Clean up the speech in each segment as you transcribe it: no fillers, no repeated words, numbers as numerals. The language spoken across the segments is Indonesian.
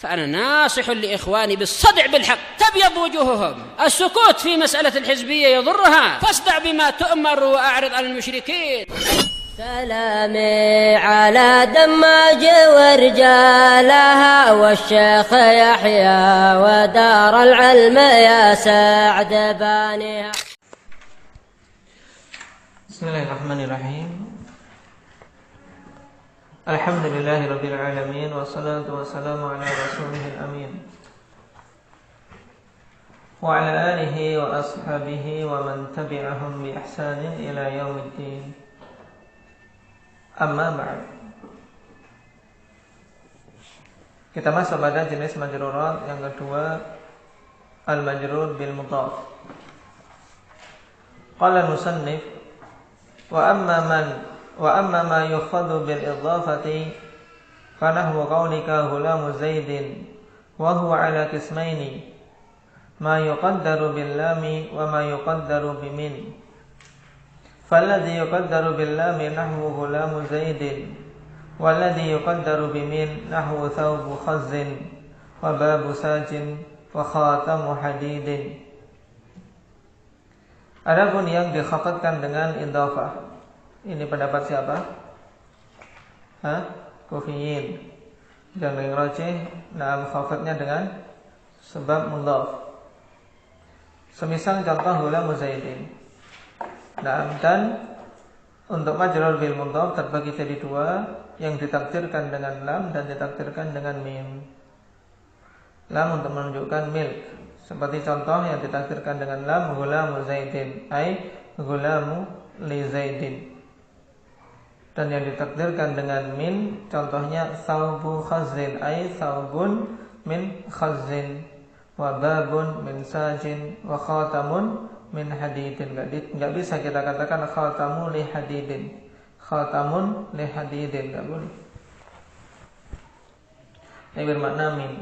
فأنا ناصح لإخواني بالصدع بالحق تبيض وجوههم. السكوت في مسألة الحزبية يضرها، فاصدع بما تؤمر وأعرض عن المشركين. سلامي على دماج ورجالها والشيخ يحيى ودار العلم يا سعد بانيها. Bismillahirrahmanirrahim. Alhamdulillahirabbil alamin wassalatu wassalamu ala rasulihil amin wa ala alihi wa ashabihi wa man tabi'ahum bi ihsanin ila yaumiddin. Amma ba'd. Kita masuk pada jenis majrurat yang kedua, al-majrur bil mudhaf. Qala al-musannif wa amma ma yukhadhu bil idhafati fa nahwu qawlika ghulamu zaidin wa huwa ala qismaini ma yuqaddaru bil lami wa ma yuqaddaru bi min. Falladhi yuqaddaru bil lami nahwu ghulamu zaidin walladhi yuqaddaru bi min nahwu thawbu khazzin wa babu sajin wa khatamu hadidin. Adapun yang dikhafatkan dengan idhafah, ini pendapat siapa? Kufiyin. Dan yang rajih, khafatnya dengan sebab mudhaf. Semisal contoh ghulamu zaidin. Dan untuk majrur bil mudhaf terbagi jadi dua, yang ditakdirkan dengan lam dan ditakdirkan dengan mim. Lam untuk menunjukkan milk, seperti contoh yang ditakdirkan dengan lam ghulamu zaidin, ay ghulamu li zaidin. Dan yang ditakdirkan dengan min, contohnya thawbu khazzin, ay thawbun min khazzin, wa babun min sajin, wa khatamun min hadidin. Enggak bisa kita katakan khatamu li hadidin, khatamun li hadidin, enggak boleh. Ini bermakna min.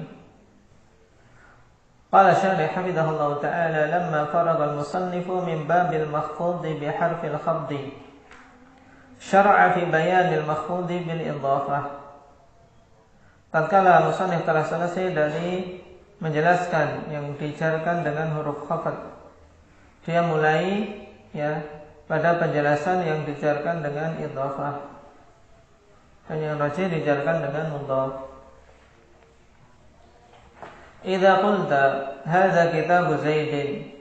Qala syarih hafidhahullah ta'ala lamma faragha al-musannifu min babil makhfudhi biharfil khabdi syar'a fi bayanil makhfudhi bil idhafah. Tatkala musannif telah selesai dari menjelaskan yang dijarkan dengan huruf khafat, dia mulai pada penjelasan yang dijarkan dengan idhafah, dan yang rajih dijarkan dengan mudhaf. Idza qulta hadza kitabu Zaidin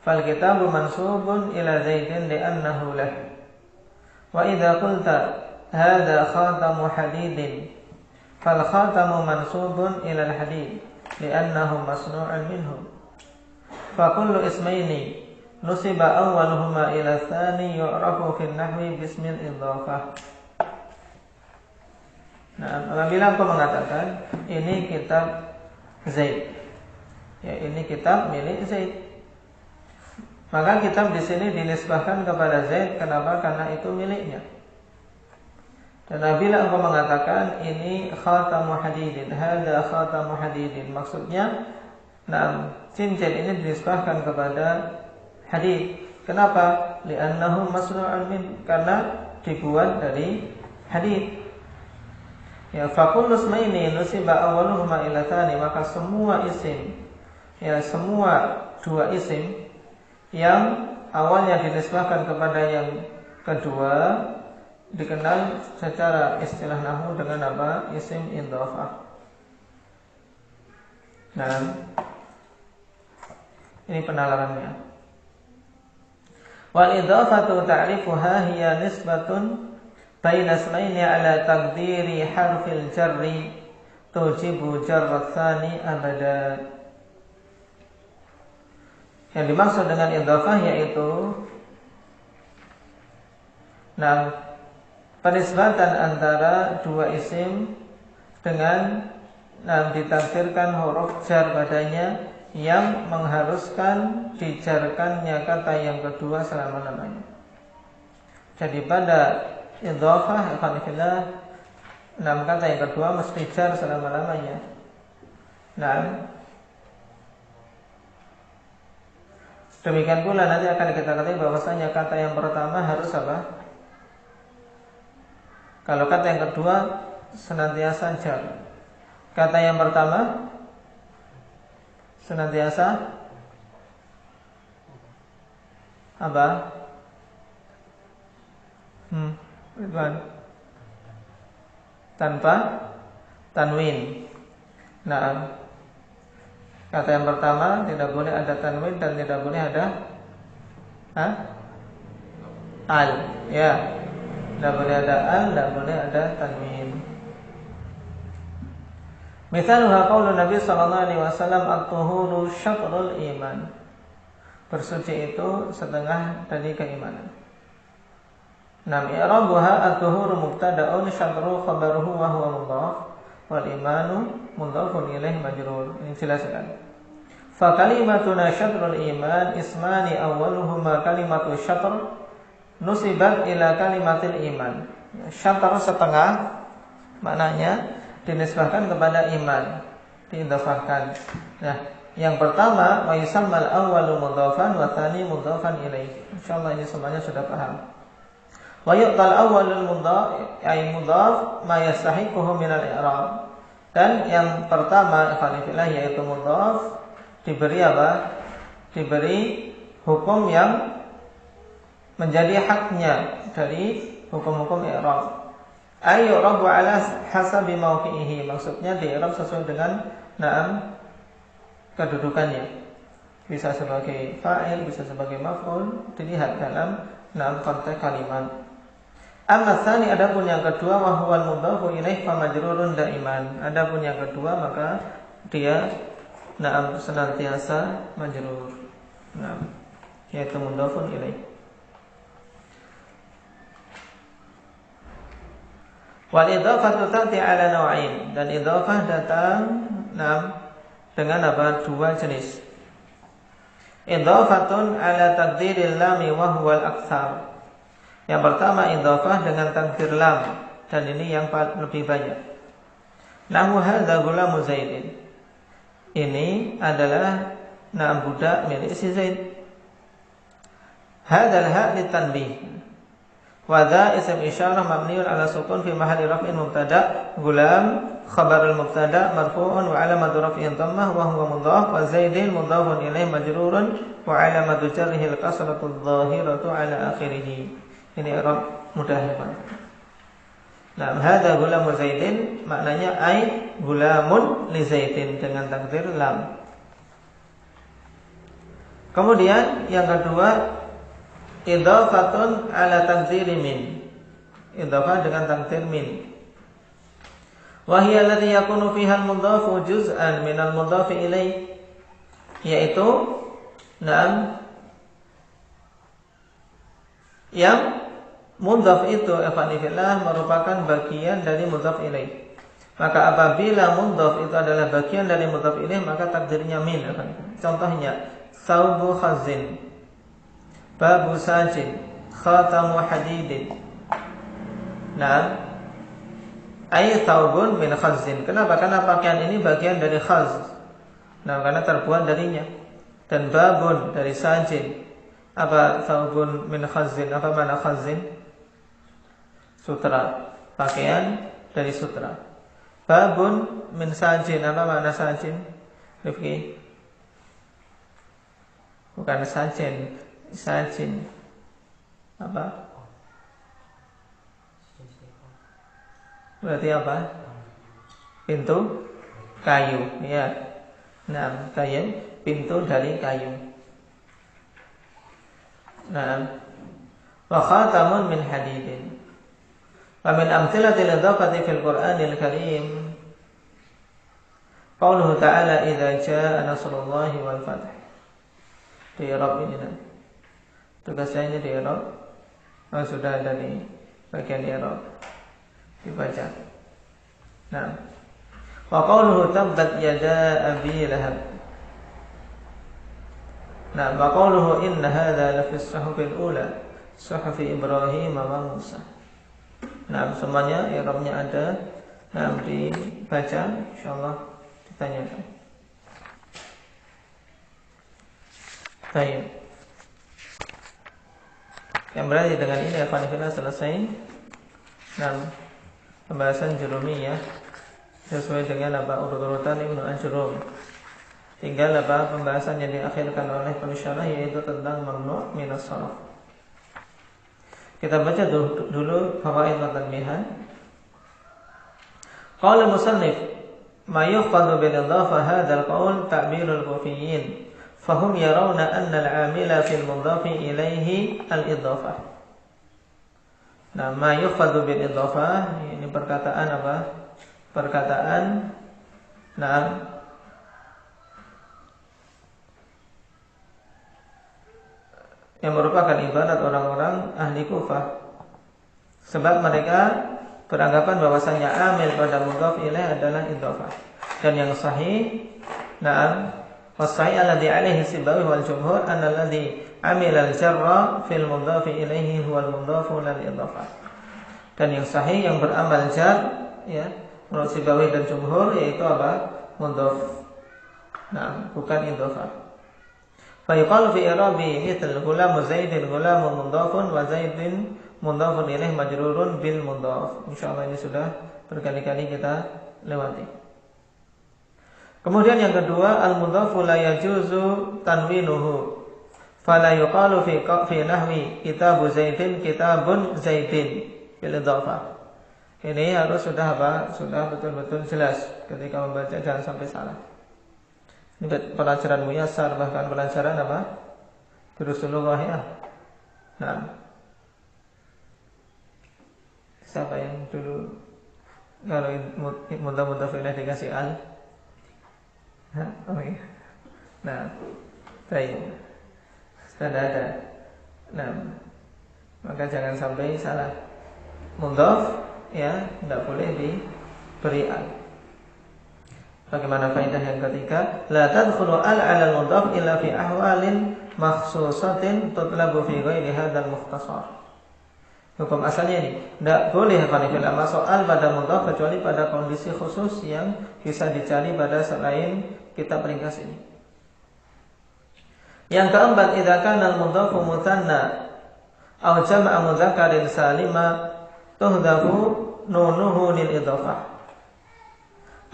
fal kitabu mansubun ila Zaidin li'annahu lah. Wa idza qulta hadza khatamu hadidin fal khatamu mansubun ila al-hadid li'annahu masnu'un minhu. Fa kullu ismaini nusiba awwaluhuma ila tsani yu'rafu fi an-nahwi bismil idhafah. Apabila engkau mengatakan ini kitab Zaid, ini kitab milik Zaid, maka kitab di sini dinisbahkan kepada Zaid. Kenapa? Karena itu miliknya. Dan apabila engkau mengatakan ini khatamu hadidin, hadza khatamu hadidin, maksudnya cincin ini dinisbahkan kepada hadid. Kenapa? Li'annahu masnu'un min, karena dibuat dari hadid. Faqullu ismaini nusiba awwaluhuma ila tsani, maka semua isim, semua dua isim yang awalnya dinisbahkan kepada yang kedua dikenal secara istilah nahwu dengan apa? Isim idhafah. Ini penalarannya. Wal idhafatu ta'rifuha hiya nisbatun baina ismaini ala taqdiri harfil jarri tujibu jarrat tsani abada. Yang dimaksud dengan idhafah yaitu penisbatan antara dua isim dengan ditakdirkan huruf jar padanya yang mengharuskan dijarkannya kata yang kedua selama-lamanya. Jadi pada idhafah kata yang kedua mesti jar selama-lamanya. Demikian pula nanti akan kita katakan bahwasanya kata yang pertama harus apa? Kalau kata yang kedua senantiasa jar. Kata yang pertama senantiasa apa? Ridwan. Tanpa tanwin. Nah, kata yang pertama tidak boleh ada tanwin dan tidak boleh ada al. Ya, tidak boleh ada al, tidak boleh ada tanwin. Misalnya qaulun Nabi sallallahu alaihi wasallam at-tuhuru syatrul iman. Bersuci itu setengah dari keimanan. Nam i'rabuha at-tuhuru mubtada'un syatru khabaruhu wa huwa mudhaf wal imanu mudhafun ilaih majrur. Ini jelas sekali. Fa kalimatuna syatrul iman ismani awwaluhuma kalimatu syatr nusibat ila kalimatil iman. Syatr setengah maknanya dinisbahkan kepada iman, diidhafahkan. Nah, yang pertama wa yusammal awwalu mudhafan wa tsani mudhafan ilaih. Insyaallah ini semuanya sudah paham. Wa yu'tal awwalul mudhaf ay mudhaf ma yastahiquhu min al-i'rab. Dan yang pertama ikhwanillah yaitu mudhaf diberi apa? Diberi hukum yang menjadi haknya dari hukum-hukum i'rab. Ayu rabu ala hasabi mawqi'ihi, maksudnya di i'rab sesuai dengan kedudukannya. Bisa sebagai fa'il, bisa sebagai maf'ul, dilihat dalam konteks kalimat. Amma tsani, adapun yang kedua wa huwal mudhafu ilaih fa majrurun daiman. Adapun yang kedua maka dia senantiasa majrur. Yaitu mudhafun ilaih. Wal idhafatu ta'ti 'ala naw'ain, dan idhafah datang dengan apa? Dua jenis. Idhafatun 'ala taqdiril lam wa huwal aktsar. Yang pertama idhafah dengan takdir lam, dan ini yang lebih banyak. Nahu hadza gulamu Zaidin. Ini adalah budak milik si Zaid. Hadzal ha' litanbih. Wa dha ism isyarah mabniun ala sukun fi mahalli raf'in mubtada, gulam khabarul mubtada marfu'un wa alamatu raf'in dhammah wa huwa mudhaf, wa Zaidin mudhafun ilaih majrurun wa alamatu jarrihi al-kasratu adh-dhahiratu ala akhirih. Ini i'rab mudah ya Pak. Nah, hadza gulamu Zaidin maknanya ai gulamun li Zaidin dengan takdir lam. Kemudian yang kedua idhafatun ala takdiri min. Idhafah dengan takdir min. Wa hiya allati yakunu fiha al-mudhafu juz'an min al-mudhafi ilaih, yaitu yang mudhaf itu ikhwanillah merupakan bagian dari mudhaf ilaih. Maka apabila mudhaf itu adalah bagian dari mudhaf ilaih maka takdirnya min. Contohnya saubu khazin, babu sajin, khatamu hadidin. Ay thawbun min khazin. Kenapa? Karena pakaian ini bagian dari khaz. Karena terbuat darinya. Dan babun dari sajin. Apa thawbun min khazin? Apa makna khazin? Sutra. Pakaian dari sutra. Babun min sajin. Apa makna sajin? Rifki? Bukan sajin. Sajin apa? Berarti apa? Pintu kayu, ya. Kayu, pintu dari kayu. Wa khatamun min hadidin. Wa min amthilatil idhafati fil Qur'anil Karim qauluhu ta'ala idza jaa nasrullahi wal fath. Di i'rab ini tugasnya ini di i'rab. Sudah ada di bagian i'rab. Dibaca. Wa qauluhu tabbat yada abi lahab. Wa qauluhu inna hadza la fi as-suhufil ula, suhufi Ibrahim wa Musa. Semuanya i'rabnya ada. Dibaca, insyaallah ditanyakan. Baik. Yang berarti dengan ini akan kita selesai pembahasan Jurumiyah sesuai dengan urut-urutan Ibnu Ajurrum. Tinggal pembahasan yang diakhirkan oleh pensyarah, yaitu tentang mamnu' minas sharaf. Kita baca dulu fawaid wa tanbihan. Qala musannif ma yukhadu bil idhafah hadzal qaul ta'birul kufiyyin fahum yarawna anna al-'amila fil mudhafi ilaihi al-idhafah. Nah, ma yukhadu bil idhafah ini perkataan apa? Perkataan yang merupakan ibarat orang-orang ahli Kufah. Sebab mereka beranggapan bahwasanya amil pada mudhaf ilaih adalah idhafah. Dan yang sahih, was-sahih alladhi alaihi Sibawi wal jumhur anna alladhi amila al-jarra fil mudhaf ilaihi huwa al-mudhafu lil idhafah. Dan yang sahih yang beramal jar, ya, menurut Sibawi dan jumhur, yaitu apa? Mudhaf. Bukan idhafah. Fayuqalu fi i'rabi mithl gulamu Zaidin gulamun mudhafun wa Zaidin mudhafun ilaih majrurun bil mudhaf. Insyaallah ini sudah berkali-kali kita lewati. Kemudian yang kedua, al-mudhafu la yajuzu tanwinuhu. Fala yuqalu fi nahwi kitabu Zaidin kitabun Zaidin bil idhafah. Ini harus sudah betul-betul jelas ketika membaca, jangan sampai salah. Ini pelajaran muyassar, bahkan pelajaran Durusulullah ya. Siapa yang dulu kalau mudhaf ilaih dikasih al? Oke. Baik. Sudah ada. Maka jangan sampai salah. Mudhaf ya, tidak boleh diberi al. Bagaimana faedah yang ketiga? La tadkhulu al-'ala al-mudhaf illa fi ahwalin makhsusatin tutlabu fi ghairi hadzal mukhtasar. Hukum asalnya ini, tidak boleh masuk al pada mudhaf kecuali pada kondisi khusus yang bisa dicari pada selain kitab ringkas ini. Yang keempat, idza kana al-mudhafu mutsanna aw jam'a mudzakkarin salima tuhdafu nunuhu lil idhafah.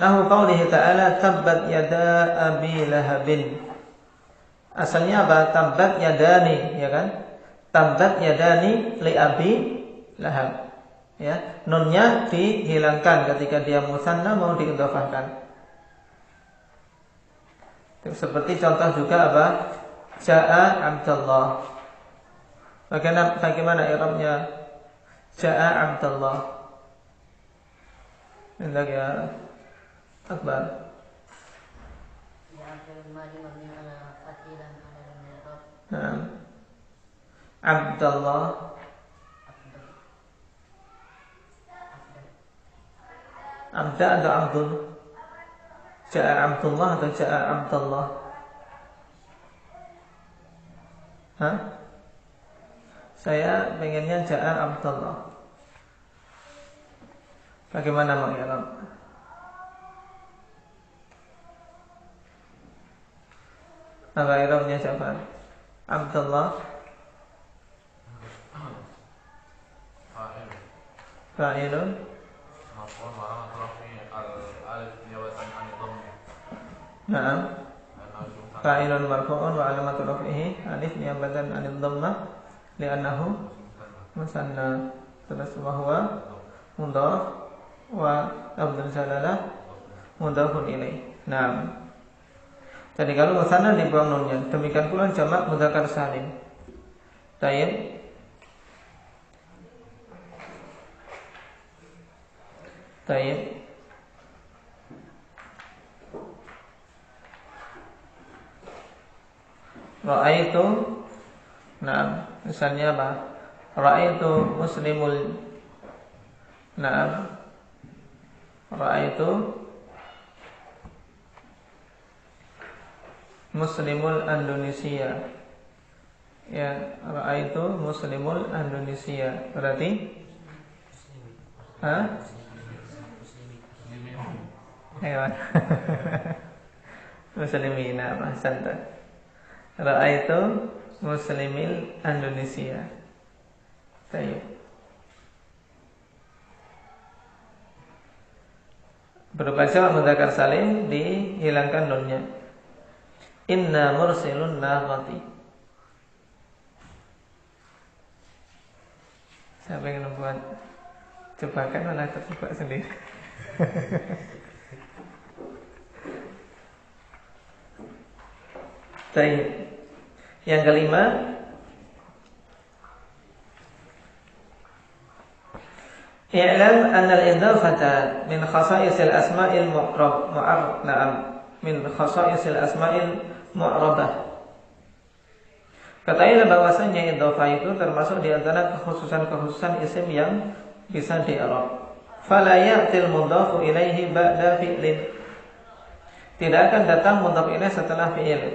Nahu qaulihi ta'ala tabbat yada abi lahabin. Asalnya apa? Tabbat yadani, ya kan? Tabbat yadani li abi lahab. Ya, nunnya dihilangkan ketika dia musanna mau diidhafahkan. Seperti contoh juga apa? Ja'a Abdullah. Bagaimana i'rabnya? Ja'a Abdullah. Hendak ya Akbar. Abdullah. Abda atau Abdul? Ja'a Abdullah atau Ja'a Abdullah? Saya pengennya Ja'a Abdullah. Bagaimana mengira? Apa irabnya siapa? Abdullah fa'ilun Na'am fa'ilun marfu'un wa alamatu raf'ihi alif niyabatan 'anil dhammah li'annahu musanna. Terus wa huwa mudhaf wa lafdzul jalalah mudhafun ilaih. Naam. Jadi kalau musanna dibuang nunnya, demikian pula jamak mudzakkar salim. Tayyib. Ra'aitu, nah, misalnya apa? Ra'aitu muslimul, nah, ra'aitu muslimul Indonesia. Ya, ra'aitu muslimul Indonesia. Berarti hewan. Muslimina ahsanta. Ra'aitu muslimil Indonesia. Baik. Berupa jamak mudzakkar salim dihilangkan nunnya. Inna mursilun naqati. Saya pengen membuat jebakan malah terjebak sendiri. Baik. Yang kelima, i'lam anna al-idhafata min khasa'isil asma'il min khasa'isil asma'il mu'rabah. Ketahuilah bahwasanya idhafah itu termasuk di antara kekhususan-kekhususan isim yang bisa di-i'rab. Fala ya'til mudhafu ilaihi ba'da fi'lin. Tidak akan datang mudhaf ilaih setelah fi'il.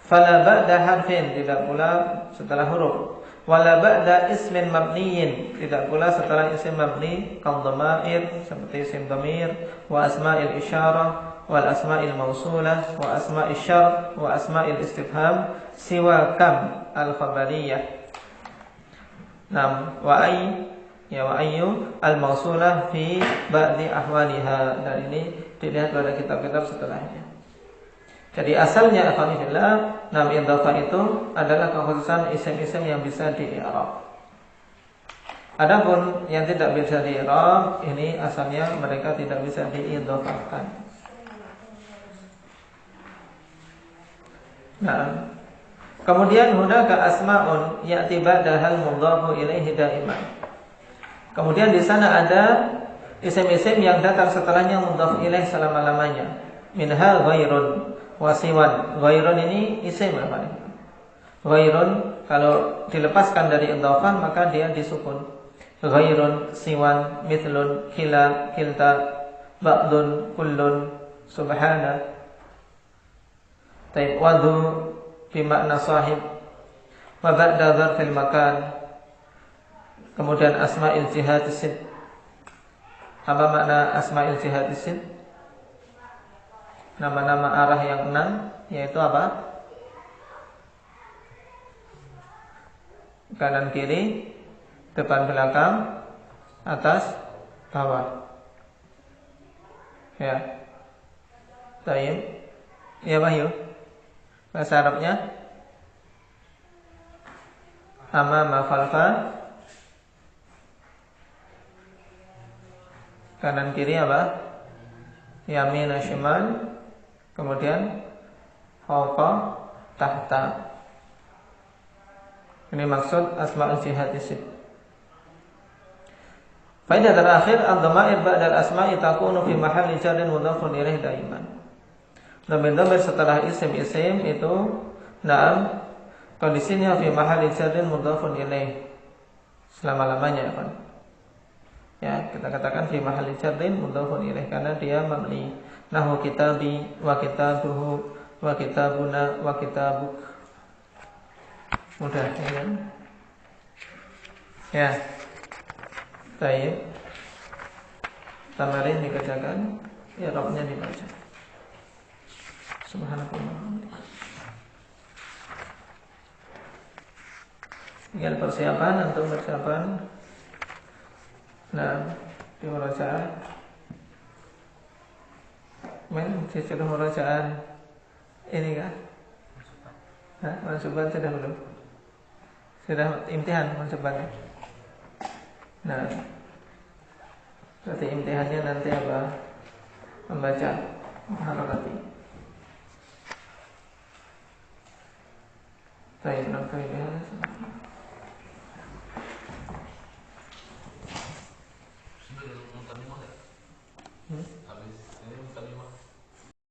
Fala ba'da harfin, tidak pula setelah huruf. Wala ba'da ismin mabniyin, tidak pula setelah isim mabni, kal dhamair, seperti isim dhamir, wa asma'il isyarah, wal asma'il mausulah, wa asma'il syar, wa asma'il istifham, siwa kam al-khabariyah. Nam, wa ayyu al-mausulah fi ba'di ahwaliha. Dan ini dilihat pada kitab-kitab setelahnya. Jadi asalnya akhwanillah, nam idhafah itu adalah kekhususan isim-isim yang bisa di-i'rab. Adapun yang tidak bisa di-i'rab, ini asalnya mereka tidak bisa diidhafahkan. Nah, kemudian hunaka asma'un ya'ti ba'dahal mudhafu ilaihi da'iman. Kemudian di sana ada isim-isim yang datang setelahnya mudhaf ilaih selama-lamanya. Minha ghairun wasiwan. Ghairun ini isim apa? Ghairun kalau dilepaskan dari idhafah maka dia disukun. Ghairun, siwan, mithlun, kila, kilta, ba'dun, kullun, subhana. Taib wadu bimakna sahib wa ba'da dzarfil makan. Kemudian asma'il jihad sid. Apa makna asma'il jihad sid? Nama-nama arah yang 6, yaitu apa? Kanan kiri, depan belakang, atas bawah. Ya. Baik. Ya Wahyu. Bahasa Arabnya amama khalfa, kanan kiri apa? Yamin shimal. Kemudian fawqa tahta. Ini maksud asma'ul jihad isim. Faedah terakhir, ad-dhamair ba'dal asma'i takunu fi mahalli jarrin mudhafun ilaih daiman. Dhamir-dhamir setelah isim-isim itu na'am kondisinya fi mahalli jarrin mudhafun ilaih selama-lamanya, kan? Ya, kita katakan fi mahalli jarrin mudhafun ilaih karena dia mabni. Nahu kitabi wa kitabuhu wa kitabuna wa kitabuk. Mudah ya kan? Ya. Baik. Tamarin dikerjakan, i'rabnya dibaca. Subhanallah. Tinggal persiapan untuk persiapan. Nah, di murojaah. Sudah murojaah ini kan? Mansuban sudah belum? Sudah imtihan mansubannya. Nah, berarti imtihannya nanti apa? Membaca harokati. Baik, nanti ya. Habis ini